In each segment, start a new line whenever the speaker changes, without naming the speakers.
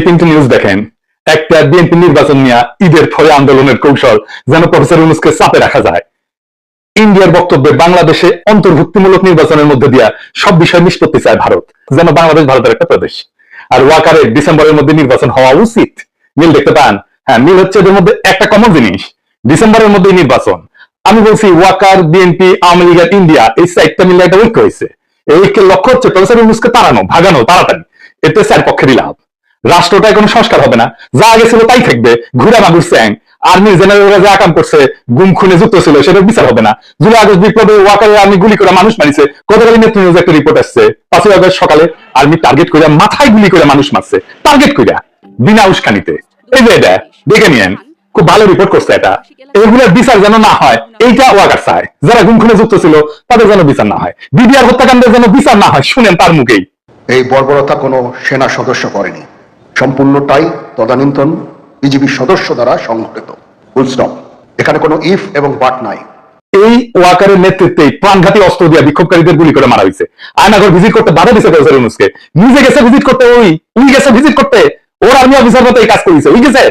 এই তিনটি নিউজ দেখেন। একটা, বিএনপি নির্বাচন নিয়ে ঈদের পরে আন্দোলনের কৌশল যেন প্রফেসর ইউনূসকে চাপে রাখা যায়। ইন্ডিয়ার বক্তব্যে বাংলাদেশে অন্তর্ভুক্তিমূলক নির্বাচনের মধ্যে দিয়া সব বিষয় নিষ্পত্তি চায় ভারত, যেন বাংলাদেশ ভারতের একটা প্রদেশ। আর ওয়াকারের ডিসেম্বরের মধ্যে নির্বাচন হওয়া উচিত। মিল দেখতে পান? হ্যাঁ, মিল হচ্ছে এদের মধ্যে একটা কমন জিনিস, ডিসেম্বরের মধ্যে নির্বাচন। আমি বলছি ওয়াকার, বিএনপি, আওয়ামী লীগ আর ইন্ডিয়া এই সাইডটা মিলে একটা ঐক্য হয়েছে। এই ঐক্যের লক্ষ্য হচ্ছে প্রফেসর ইউনূসকে তাড়ানো, ভাগানো তাড়াতাড়ি। এতে চার পক্ষেরই লাভ। রাষ্ট্রটায় কোনো সংস্কার হবে না, যা আগে ছিল তাই থাকবে। ঘুরে মাগুর স্যাং আর্মি জেনারেলরা যে আকাম করছে, গুম খুনে যুক্ত ছিল, সেটার বিচার হবে না। জুলাই আগস্ট বিপ্লবে ওয়াকারে আর্মি গুলি করে মানুষ মারিছে। গতকাল নেত্র নিউজ একটা রিপোর্ট আসছে, 5ই আগস্ট সকালে আর্মি টার্গেট করে মাথায় গুলি করে মানুষ মারছে, টার্গেট করে বিনা উস্কানিতে। এই যে এটা দেখে নিয়েন, খুব ভালো রিপোর্ট করছে এটা। এগুলোর বিচার যেন না হয়, এইটা ওয়াকার চায়। যারা গুম খুনে যুক্ত ছিল তাদের যেন বিচার না হয়, বিডিআর হত্যাকাণ্ডের যেন বিচার না হয়। শুনেন তার মুখেই,
এই বর্বরতা কোনো সেনা সদস্য করেনি, সম্পূর্ণটাই তদানীন্তন বিজিবি সদস্য দ্বারা সংঘটিত। Full stop. এখানে কোনো ইফ এবং বাট নাই।
এই ওয়াকারের নেতৃত্বে প্রাণঘাতী অস্ত্র দিয়ে বিক্ষোভকারীদের গুলি করে মারা হয়েছে। আয়নাঘর ভিজিট করতে বাধা দিয়েছে প্রফেসর ইউনূসকে। নিজে গেছে ভিজিট করতে, উনি গেছে ভিজিট করতে, ওর আর্মি অফিসার মতো এই কাজ করেছে। ওই গেছে,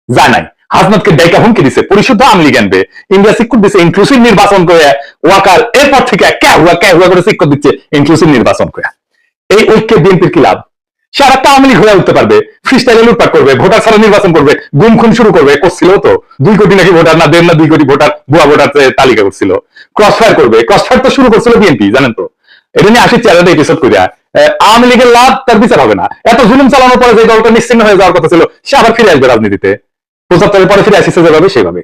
যায় নাই। হাসনাতকে ডাইকা হুমকি দিছে, পরিশুদ্ধ আওয়ামী লীগ আনবে, ইন্ডিয়া সিকুর দিচ্ছে ইনক্লুসিভ নির্বাচন করে। ওয়াকার এরপর থেকে ক্যা হুয়া করে সিকুর দিচ্ছে ইনক্লুসিভ নির্বাচন করে। এই ঐক্যে বিএনপির কি লাভ? সে আর একটা আওয়ামী লীগ হয়ে উঠতে পারবে, ফ্রিস্টাইলে লুটপাট করবে, ভোটার ছাড়া নির্বাচন করবে, গুম খুন শুরু করবে। করছিল তো 2 কোটি নাকি ভোটার, না 1.5 না 2 কোটি ভোটার ভুয়া ভোটার তালিকা করছিল। ক্রসফায়ার করবে, ক্রসফায়ার তো শুরু করছিল বিএনপি, জানেন তো। এটা নিয়ে আসি চ্যানেলে এপিসোড করিয়া। আওয়ামী লীগের লাভ, তার বিচার হবে না। এত জুলুম চালানোর পরে যে দলটা নিশ্চিন্ন হয়ে যাওয়ার কথা ছিল, সে আবার ফিরে আসবে রাজনীতিতে। 75-এর পরে ফিরে আসছে যেভাবে সেভাবে।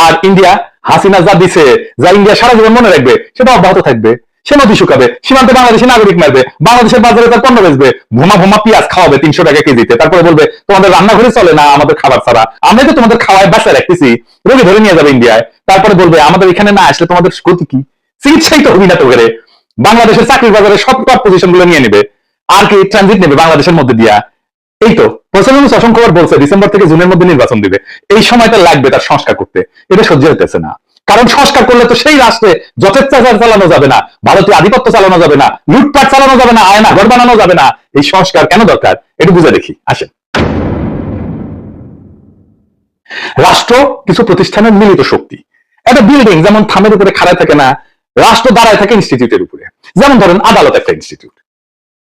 আর ইন্ডিয়া, হাসিনা যা দিছে, যা ইন্ডিয়া সারা জীবন মনে রাখবে, সেটা অব্যাহত থাকবে। সে নদী শুকাবে, সীমান্তে বাংলাদেশের নাগরিক মারবে, বাংলাদেশের বাজারে তার পণ্য বেচবে, ভোমা পেঁয়াজ খাওয়াবে 300 টাকা কেজিতে। তারপরে বলবে তোমাদের রান্নাঘরে চলে না আমাদের খাবার ছাড়া, আমরা তো তোমাদের খাওয়ায় বাসায় রাখতেছি। রোগী ধরে নিয়ে যাবে ইন্ডিয়ায়। তারপরে বলবে আমাদের এখানে না আসলে তোমাদের গতি কি? চিকিৎসাই তো হবি না তো করে। বাংলাদেশের চাকরির বাজারে সব টপ পজিশন গুলো নিয়ে নেবে, আর কি ট্রানজিট নেবে বাংলাদেশের মধ্যে দিয়া। এই তো প্রফেসর ইউনূস অসংখ্যবার বলছে ডিসেম্বর থেকে জুনের মধ্যে নির্বাচন দিবে। এই সময়টা লাগবে তার সংস্কার করতে, এটা সহ্য হতেছে না। কারণ সংস্কার করলে তো সেই রাষ্ট্রে যথেচ্ছাচার চালানো যাবে না, ভারতীয় আধিপত্য চালানো যাবে না, লুটপাট চালানো যাবে না, আয়না ঘর বানানো যাবে না। এই সংস্কার কেন দরকার একটু বুঝে দেখি, আসেন। রাষ্ট্র কিছু প্রতিষ্ঠানের মিলিত শক্তি। একটা বিল্ডিং যেমন থামের উপরে খাড়ায় থাকে না, রাষ্ট্র দাঁড়ায় থাকে ইনস্টিটিউটের উপরে। যেমন ধরেন আদালত একটা ইনস্টিটিউট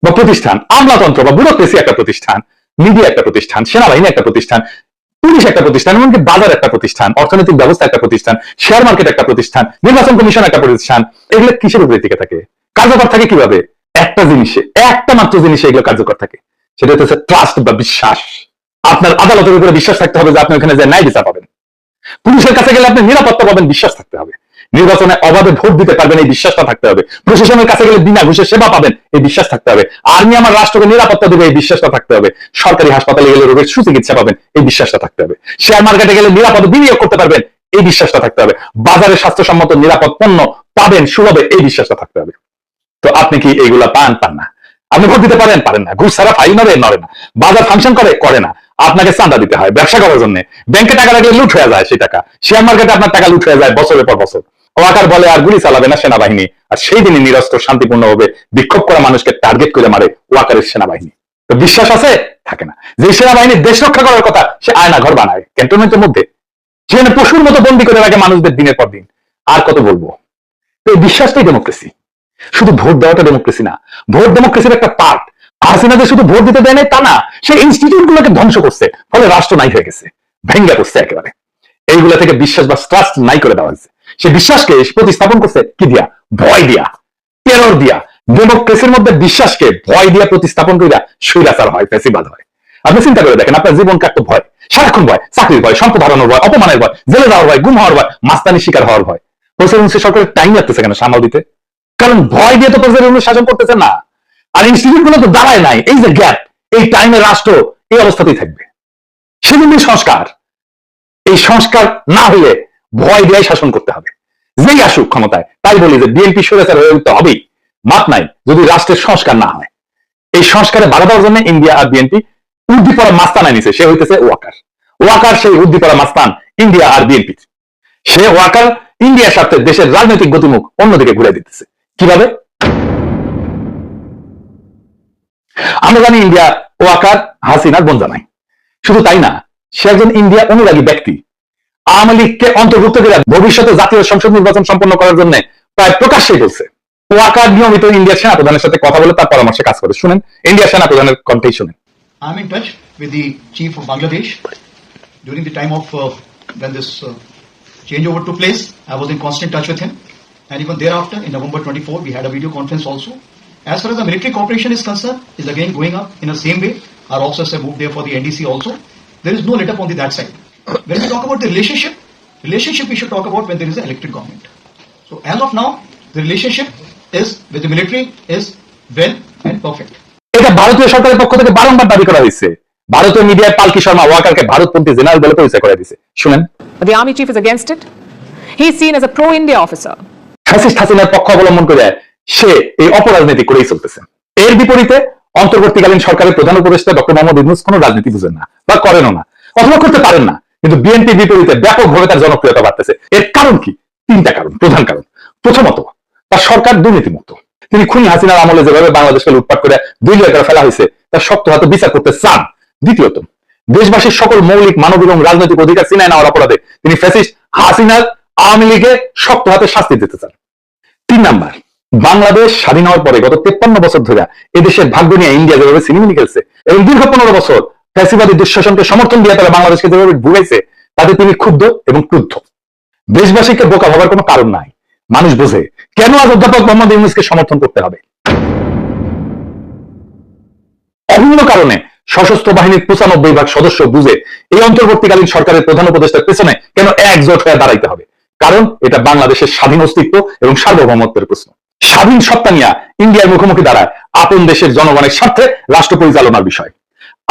বা প্রতিষ্ঠান, আমলাতন্ত্র বা ব্যুরোক্রেসি একটা প্রতিষ্ঠান, মিডিয়া একটা প্রতিষ্ঠান, সেনাবাহিনী একটা প্রতিষ্ঠান, পুলিশ একটা প্রতিষ্ঠান, এমনকি বাজার একটা প্রতিষ্ঠান, অর্থনৈতিক ব্যবস্থা একটা প্রতিষ্ঠান, শেয়ার মার্কেট একটা প্রতিষ্ঠান, নির্বাচন কমিশন একটা প্রতিষ্ঠান। এগুলো কিসের উপরে টিকে থাকে? কার্যকর থাকে কিভাবে? একটা জিনিসে, একটা মাত্র জিনিসে এগুলো কার্যকর থাকে, সেটা হচ্ছে ট্রাস্ট বা বিশ্বাস। আপনার আদালতের উপরে বিশ্বাস থাকতে হবে যে আপনি ওখানে যে ন্যায় বিচার পাবেন। পুলিশের কাছে গেলে আপনি নিরাপত্তা পাবেন, বিশ্বাস থাকতে হবে। নির্বাচনে অবাধে ভোট দিতে পারবেন, এই বিশ্বাসটা থাকতে হবে। প্রশাসনের কাছে গেলে বিনা ঘুষে সেবা পাবেন, এই বিশ্বাস থাকতে হবে। আর্মি আমার রাষ্ট্রকে নিরাপত্তা দেবে, এই বিশ্বাসটা থাকতে হবে। সরকারি হাসপাতালে গেলে রোগের সুচিকিৎসা পাবেন, এই বিশ্বাসটা থাকতে হবে। শেয়ার মার্কেটে গেলে নিরাপদে বিনিয়োগ করতে পারবেন, এই বিশ্বাসটা থাকতে হবে। বাজারে স্বাস্থ্যসম্মত নিরাপদ পণ্য পাবেন সুলভে, এই বিশ্বাসটা থাকতে হবে। তো আপনি কি এইগুলা পান না? আপনি ভোট দিতে পারেন না। ঘুষ ছাড়া ফাইল নড়ে না। বাজার ফাংশন করে না। আপনাকে চাঁদা দিতে হয় ব্যবসা করার জন্য। ব্যাংকে টাকা রাখলে লুট হয়ে যায় সেই টাকা। শেয়ার মার্কেটে আপনার টাকা লুট হয়ে যায় বছরের পর বছর। ওয়াকার বলে আর গুলি চালাবে না সেনাবাহিনী, আর সেই দিনই নিরস্ত্র শান্তিপূর্ণভাবে বিক্ষোভ করা মানুষকে টার্গেট করে মারে ওয়াকারের সেনাবাহিনী। তো বিশ্বাস আছে? থাকে না। যে সেনাবাহিনী দেশ রক্ষা করার কথা, সে আয়না ঘর বানায় ক্যান্টনমেন্টের মধ্যে, সেখানে পশুর মতো বন্দি করে রাখে মানুষদের দিনের পর দিন। আর কত বলবো? তো এই বিশ্বাসটাই ডেমোক্রেসি। শুধু ভোট দেওয়াটা ডেমোক্রেসি না, ভোট ডেমোক্রেসির একটা পার্ট। হাসিনা যে শুধু ভোট দিতে দেয় নাই তা না, সে ইনস্টিটিউট গুলোকে ধ্বংস করছে, ফলে রাষ্ট্র নাই হয়ে গেছে, ভেঙ্গে পড়ছে একেবারে। এইগুলা থেকে বিশ্বাস বা ট্রাস্ট নাই করে দেওয়া হয়েছে। সে বিশ্বাসকে প্রতিস্থাপন করছে কি দিয়া? ভয় দিয়া, টেরর দিয়া। ডেমোক্রেসির মধ্যে বিশ্বাসকে ভয় দিয়া প্রতিস্থাপন করিয়া স্বৈরাচার হয়, ফ্যাসিবাদ হয়। আপনি চিন্তা করে দেখেন, আপনার জীবন কাটতে ভয়, সারাক্ষণ ভয়, চাকরির ভয়, সম্পদ হারানোর ভয়, অপমানের ভয়, জেলে যাওয়ার ভয়, গুম হওয়ার ভয়, মাস্তানির শিকার হওয়ার ভয়। সরকারের টাইম লাগতেছে কেন সামাল দিতে? কারণ ভয় দিয়ে তো প্রেসিডেন্ট শাসন করতেছে না, আর ইনস্টিটিউট গুলো তো দাঁড়ায় নাই। এই যে গ্যাপ, এই টাইমে রাষ্ট্র এই অবস্থাতেই থাকবে। সেজন্যই সংস্কার। এই সংস্কার না হলে ভয় দিয়ে শাসন করতে হবে, যেই আসুক ক্ষমতায়। তাই বলি যে বিএনপি স্বৈরাচার হয়ে উঠতে হবেই, মাপ নাই যদি রাষ্ট্রের সংস্কার না হয়। এই সংস্কারে বাধা দেওয়ার জন্য ইন্ডিয়া আর বিএনপি উর্দি পড়া মাস্তান নিছে। সে হইতেছে ওয়াকার। ওয়াকার সেই উর্দি পড়া মাস্তান ইন্ডিয়া আর বিএনপি। সে ওয়াকার ইন্ডিয়ার সাথে দেশের রাজনৈতিক গতিমুখ অন্যদিকে ঘুরে দিতেছে। কিভাবে? আমরা জানি ইন্ডিয়া ওয়াকার হাসিনার বোন জানাই। শুধু তাই না, সে একজন ইন্ডিয়া অনুরাগী ব্যক্তি। আওয়ামী লীগকে অন্তর্ভুক্ত করে ভবিষ্যতে জাতীয় সংসদ নির্বাচন সম্পন্ন করার জন্য প্রায় প্রকাশ্যেই বলছে। ওয়াকার নিয়মিত ইন্ডিয়ার সেনাপ্রধানের সাথে কথা বলে তার পরামর্শে কাজ করে। শুনেন ইন্ডিয়ার সেনাপ্রধানের কণ্ঠেই শুনেন।
I'm in touch with the chief of Bangladesh during the time of when this changeover took place. I was in constant touch with him, and even thereafter, in November 24, we had a video conference also. As far as the military cooperation is concerned, is again going up in the same way. Our officers have moved there for the NDC also. There is no let up on that side. When we talk about the relationship we should talk about when there is an elected government. So as of now, the relationship is with the military is well and perfect.
এটা ভারতীয় সরকারের পক্ষ থেকে বারংবার দাবি করা হয়েছে। ভারতীয় মিডিয়ায় পালকি শর্মা ওয়াকারকে ভারতপন্থী জেনারেল বলে পরিচয় করে দিয়েছে। শুনেন।
The army chief is against it. He is seen as a pro-India officer.
Fascist হাসিনার পক্ষ অবলম্বন করে সে এই অপরাজনীতি করেই চলতেছে। এর বিপরীতে অন্তর্বর্তীকালীন সরকারের প্রধান উপদেষ্টা ডক্টর মোহাম্মদ ইউনূস কোনো রাজনীতি বুঝেন না বা করেনও না, অথবা করতে পারেন না। কিন্তু বিএনপির বিপরীতে ব্যাপকভাবে তার জনপ্রিয়তা বাড়তেছে। এর কারণ কি? তিনটা কারণ, প্রধান কারণ। প্রথমত, তার সরকার দুর্নীতিমুক্ত। তিনি খুনি হাসিনার আমলে যেভাবে বাংলাদেশকে লুটপাট করে দুইলিয়া করে ফেলা হয়েছে তার শক্ত হাতে বিচার করতে চান। দ্বিতীয়ত, দেশবাসীর সকল মৌলিক মানব এবং রাজনৈতিক অধিকার ছিনায় নেওয়ার অপরাধে তিনি ফ্যাসিস্ট হাসিনার আওয়ামী লীগে শক্ত হাতে শাস্তি দিতে চান। 3 নাম্বার, বাংলাদেশ স্বাধীন হওয়ার পরে গত 53 বছর ধরে এদেশের ভাগ্য নিয়ে ইন্ডিয়া যেভাবে সিনেমিনি খেলছে এবং দীর্ঘ 15 বছর ফ্যাসিবাদী দুঃশাসনকে সমর্থন দিয়ে তারা বাংলাদেশকে যেভাবে ভুগাইছে, তাতে তিনি ক্ষুব্ধ এবং ক্রুদ্ধ। দেশবাসীকে বোকা ভাবার কোনো কারণ নাই। মানুষ বোঝে কেন আজ অধ্যাপক মোহাম্মদ ইউনূসকে সমর্থন করতে হবে। অভিন্ন কারণে সশস্ত্র বাহিনীর 95% সদস্য বুঝে এই অন্তর্বর্তীকালীন সরকারের প্রধান উপদেষ্টার পেছনে কেন একজোট হয়ে দাঁড়াইতে হবে। কারণ এটা বাংলাদেশের স্বাধীন অস্তিত্ব এবং সার্বভৌমত্বের প্রশ্ন। স্বাধীন সত্তা নিয়ে ইন্ডিয়ার মুখোমুখি দাঁড়ায় আপন দেশের জনগণের স্বার্থে রাষ্ট্র পরিচালনার বিষয়।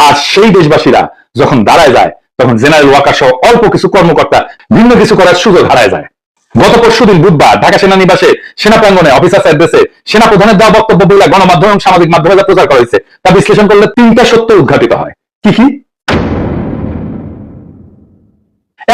আর সেই দেশবাসীরা যখন দাঁড়ায় যায়, তখন জেনারেল ওয়াকার সহ অল্প কিছু কর্মকর্তা ভিন্ন কিছু করার সুযোগ হারায় যায়। গত পরশুদিন বুধবার ঢাকা সেনানিবাসে সেনা প্রাঙ্গনে অফিসার্স অ্যাড্রেসে সেনা প্রধানের দেওয়া বক্তব্য বলে গণমাধ্যম এবং সামাজিক মাধ্যমে যা প্রচার করা হয়েছে তা বিশ্লেষণ করলে 3টা সত্য উদ্ঘাটিত হয়। কি কি?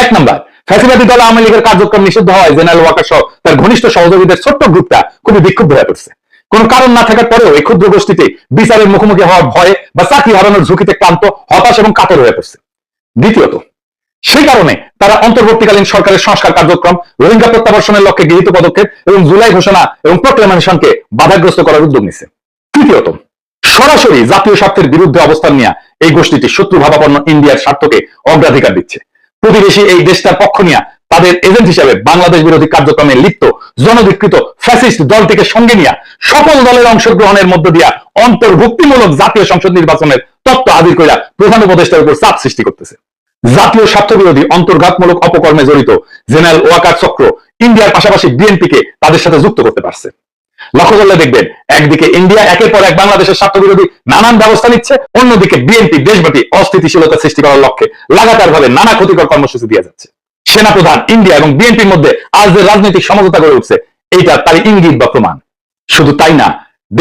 1 নাম্বার, ফ্যাসিবাদী দল আওয়ামী লীগের কার্যক্রম নিষিদ্ধ হওয়ায় জেনারেল ওয়াকার সহ তার ঘনিষ্ঠ সহযোগীদের ছোট্ট গ্রুপটা খুবই বিক্ষুব্ধ হয়ে পড়ছে। কোন কারণ না থাকার পরেও এই ক্ষুদ্র গোষ্ঠীতে বিচারের মুখোমুখি হওয়ার ভয়ে বা চাকরি হারানোর ঝুঁকিতে ক্লান্ত, হতাশ এবং কাতর হয়ে পড়ছে। দ্বিতীয়ত, সেই কারণে তারা অন্তর্বর্তীকালীন সরকারের সংস্কার কার্যক্রম, রোহিঙ্গা প্রত্যাবর্ষণের লক্ষ্যে গৃহীত পদক্ষেপ এবং জুলাই ঘোষণা এবং প্রক্লেমেশনকে বাধাগ্রস্ত করার উদ্যোগ নিচ্ছে। তৃতীয়ত, সরাসরি জাতীয় স্বার্থের বিরুদ্ধে অবস্থান নিয়ে এই গোষ্ঠীটি শত্রুভাবাপন্ন ইন্ডিয়ার স্বার্থকে অগ্রাধিকার দিচ্ছে। প্রতিবেশী এই দেশটার পক্ষ নিয়ে তাদের এজেন্ট হিসেবে বাংলাদেশ বিরোধী কার্যক্রমে লিপ্ত জনধিকৃত ফ্যাসিস্ট দলটিকে সঙ্গে নিয়ে সকল দলের অংশগ্রহণের মধ্য দিয়ে অন্তর্ভুক্তিমূলক জাতীয় সংসদ নির্বাচনের তত্ত্ব হাজির করে প্রধান উপদেষ্টার উপর চাপ সৃষ্টি করতেছে। জাতীয় স্বার্থ বিরোধী অন্তর্ঘাতমূলক অপকর্মে জড়িত জেনারেল ওয়াকার চক্র ইন্ডিয়ার পাশাপাশি বিএনপিকে তাদের সাথে যুক্ত করতে পারছে। লক্ষ্য করলে দেখবেন, একদিকে ইন্ডিয়া একের পর এক বাংলাদেশের স্বার্থ বিরোধী নানান ব্যবস্থা নিচ্ছে, অন্যদিকে বিএনপি দেশব্যাপী অস্থিতিশীলতা সৃষ্টি করার লক্ষ্যে লাগাতার ভাবে নানা ক্ষতিকর কর্মসূচি দিয়ে যাচ্ছে। সেনাপ্রধান, ইন্ডিয়া এবং বিএনপির মধ্যে আজ যে রাজনৈতিক সমঝোতা গড়ে উঠছে, এইটা তার ইঙ্গিত বা প্রমাণ। শুধু তাই না,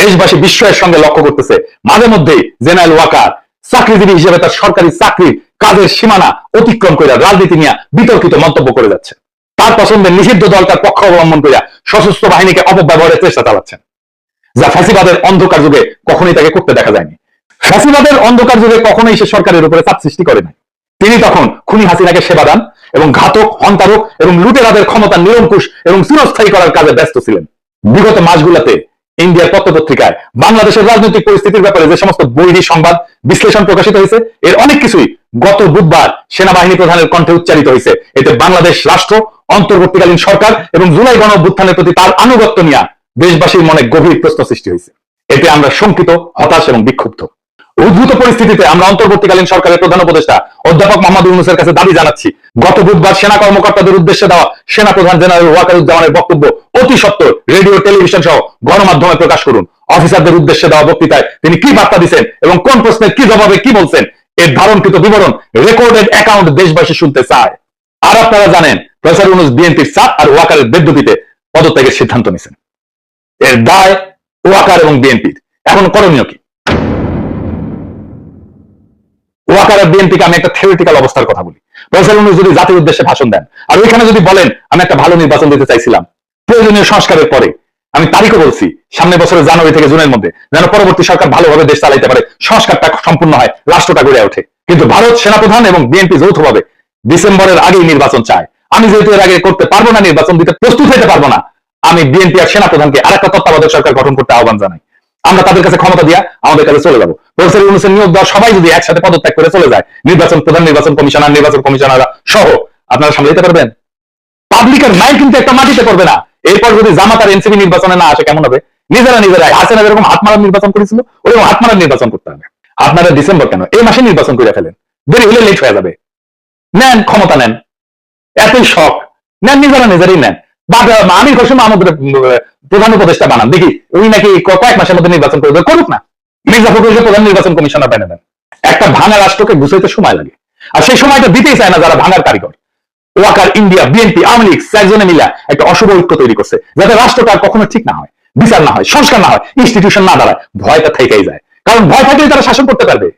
দেশবাসী বিস্ময়ের সঙ্গে লক্ষ্য করতেছে মাঝে মধ্যেই জেনারেল ওয়াকার চাকরিজীবী হিসেবে তার সরকারি চাকরির কাজের সীমানা অতিক্রম করে রাজনীতি নিয়ে বিতর্কিত মন্তব্য করে যাচ্ছে। তার পছন্দের নিষিদ্ধ দল তার পক্ষ অবলম্বন করে সশস্ত্র বাহিনীকে অপব্যবহারের চেষ্টা চালাচ্ছেন, যা ফ্যাসিবাদের অন্ধকার যুগে কখনোই তাকে করতে দেখা যায়নি। ফ্যাসিবাদের অন্ধকার যুগে কখনোই সে সরকারের উপরে চাপ সৃষ্টি করে নাই। তিনি তখন খুনি হাসিনাকে সেবা দান এবং ঘাতক, হন্তারক এবং লুটেরাদের ক্ষমতা নিরঙ্কুশ এবং চিরস্থায়ী করার কাজে ব্যস্ত ছিলেন। বিগত মাসগুলোতে ইন্ডিয়ার পত্রপত্রিকায় বাংলাদেশের রাজনৈতিক পরিস্থিতির ব্যাপারে যে সমস্ত বৈরী সংবাদ বিশ্লেষণ প্রকাশিত হয়েছে, এর অনেক কিছুই গত বুধবার সেনাবাহিনী প্রধানের কণ্ঠে উচ্চারিত হয়েছে। এতে বাংলাদেশ রাষ্ট্র, অন্তর্বর্তীকালীন সরকার এবং জুলাই গণ অভ্যুত্থানের প্রতি তার আনুগত্য নিয়ে দেশবাসীর মনে গভীর প্রশ্ন সৃষ্টি হয়েছে। এতে আমরা শঙ্কিত, হতাশ এবং বিক্ষুব্ধ। উদ্ভূত পরিস্থিতিতে আমরা অন্তর্বর্তীকালীন সরকারের প্রধান উপদেষ্টা অধ্যাপক মোহাম্মদ ইউনূসের কাছে দাবি জানাচ্ছি, গত বুধবার সেনা কর্মকর্তাদের উদ্দেশ্যে দেওয়া সেনা প্রধান জেনারেল ওয়াকারুজ্জামানের বক্তব্য অতি সত্বর রেডিও, টেলিভিশন সহ গণমাধ্যমে প্রকাশ করুন। অফিসারদের উদ্দেশ্যে দেওয়া বক্তৃতায় তিনি কি বার্তা দিচ্ছেন এবং কোন প্রশ্নের কি জবাবে কি বলছেন, এর ধারণকৃত বিবরণ, রেকর্ডেড অ্যাকাউন্ট দেশবাসী শুনতে চায়। আর আপনারা জানেন, প্রফেসর ইউনূস বিএনপির চাপ আর ওয়াকারের বেদ্যুতিতে পদত্যাগের সিদ্ধান্ত নিয়েছেন। এর দায় ওয়াকার এবং বিএনপির। এখন করণীয় কি? ওয়াকার আর বিএনপিকে আমি একটা থিওরিটিক্যাল অবস্থার কথা বলি। প্রফেসর ইউনূস যদি জাতির উদ্দেশ্যে ভাষণ দেন আর ওইখানে যদি বলেন, আমি একটা ভালো নির্বাচন দিতে চাইছিলাম প্রয়োজনীয় সংস্কারের পরে, আমি তারিখও বলছি, সামনে বছরের জানুয়ারি থেকে জুনের মধ্যে যেন পরবর্তী সরকার ভালোভাবে দেশ চালাইতে পারে, সংস্কারটা সম্পূর্ণ হয়, রাষ্ট্রটা গড়ে ওঠে। কিন্তু ভারত সেনাপ্রধান এবং বিএনপি যৌথভাবে ডিসেম্বরের আগেই নির্বাচন চায়। আমি যেহেতু এর আগে করতে পারবো না, নির্বাচন দিতে প্রস্তুত হতে পারবো না, আমি বিএনপি আর সেনাপ্রধানকে আরেকটা তত্ত্বাবধায়ক সরকার গঠন করতে আহ্বান জানাই। আমরা তাদের কাছে ক্ষমতা দিয়া আমাদের কাছে চলে যাবো। প্রফেসর ইউনূসের নিয়োগ দেওয়া সবাই যদি একসাথে পদত্যাগ করে চলে যায়, নির্বাচন প্রধান, নির্বাচন কমিশনার সহ, আপনারা সামলাইতে পারবেন? পাবলিকের নাই কিন্তু একটা মাটিতে করবে না। এরপর যদি জামাত আর এনসিপি নির্বাচনে না আসে কেমন হবে? নিজেরাই হাসিনা যেরকম হাতমারার নির্বাচন করেছিল, ওরকম হাতমারার নির্বাচন করতে হবে। আপনারা ডিসেম্বর কেন, এই মাসে নির্বাচন করে ফেলেন, দেরি হলে লেট হয়ে যাবে। নেন ক্ষমতা, নেন, এতই শখ নেন, নিজেরাই নেন। আমি কসম আমাদের প্রধান উপদেষ্টা বানান, দেখি উনি নাকি কয়েক মাসের মধ্যে নির্বাচন করে করুক না। মির্জা ফখরুলকে প্রধান নির্বাচন কমিশনার বানিয়ে দেন। একটা ভাঙা রাষ্ট্রকে গুছাইতে সময় লাগে, আর সেই সময়টা দিতেই চায় না যারা ভাঙার কারিগর। ওয়াকার, ইন্ডিয়া, বিএনপি, আওয়ামী লীগ 4 জনে মিলে একটা অশুভ ঐক্য তৈরি করছে, যাতে রাষ্ট্রটা আর কখনো ঠিক না হয়, বিচার না হয়, সংস্কার না হয়, ইনস্টিটিউশন না দাঁড়ায়। ভয়টা থেকেই যায়, কারণ ভয় থাকলেই তারা শাসন করতে পারবে।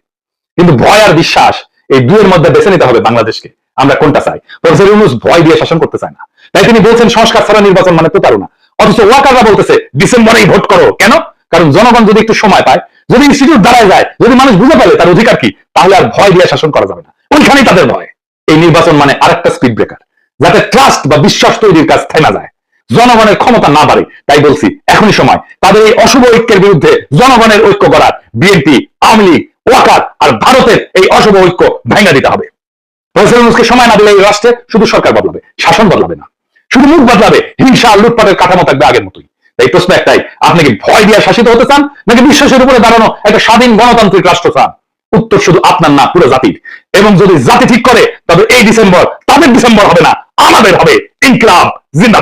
কিন্তু ভয় আর বিশ্বাস, এই দুয়ের মধ্যে বেছে নিতে হবে বাংলাদেশকে, আমরা কোনটা চাই। প্রফেসর ইউনূস ভয় দিয়ে শাসন করতে চায় না, তাই তিনি বলছেন সংস্কার ছাড়া নির্বাচন মানে প্রতারণা। অথচ ওয়াকাররা বলতেছে ডিসেম্বরেই ভোট করো। কেন? কারণ জনগণ যদি একটু সময় পায়, যদি ইনস্টিটিউট দাঁড়ায় যায়, যদি মানুষ বুঝে পারে তার অধিকার কি, তাহলে আর ভয় দিয়ে শাসন করা যাবে না। ওইখানেই তাদের ভয়। এই নির্বাচন মানে আরেকটা স্পিড ব্রেকার, যাতে ট্রাস্ট বা বিশ্বাস তৈরির কাজ থেমে যায়, জনগণের ক্ষমতা না বাড়ে। তাই বলছি, এখনই সময় তাদের এই অশুভ ঐক্যের বিরুদ্ধে জনগণের ঐক্য করার। বিএনপি, আওয়ামী লীগ, ওয়াকার আর ভারতের এই অশুভ ঐক্য ভেঙে দিতে হবে। প্রফেসর ইউনূসকে সময় না দিলে এই রাষ্ট্রে শুধু সরকার বদলাবে, শাসন বদলাবে না, শুধু মুখ বদলাবে, হিংসা আর লুটপাটের কাঠামো থাকবে আগের মতোই। তাই প্রশ্ন একটাই, আপনি কি ভয় দিয়ে শাসিত হতে চান, নাকি বিশ্বাসের উপরে দাঁড়ানো একটা স্বাধীন গণতান্ত্রিক রাষ্ট্র চান? উত্তর শুধু আপনার না, পুরো জাতির। এবং যদি জাতি ঠিক করে, তবে এই ডিসেম্বর তাদের ডিসেম্বর হবে না, আমাদের হবে। ইনকিলাব জিন্দাবাদ।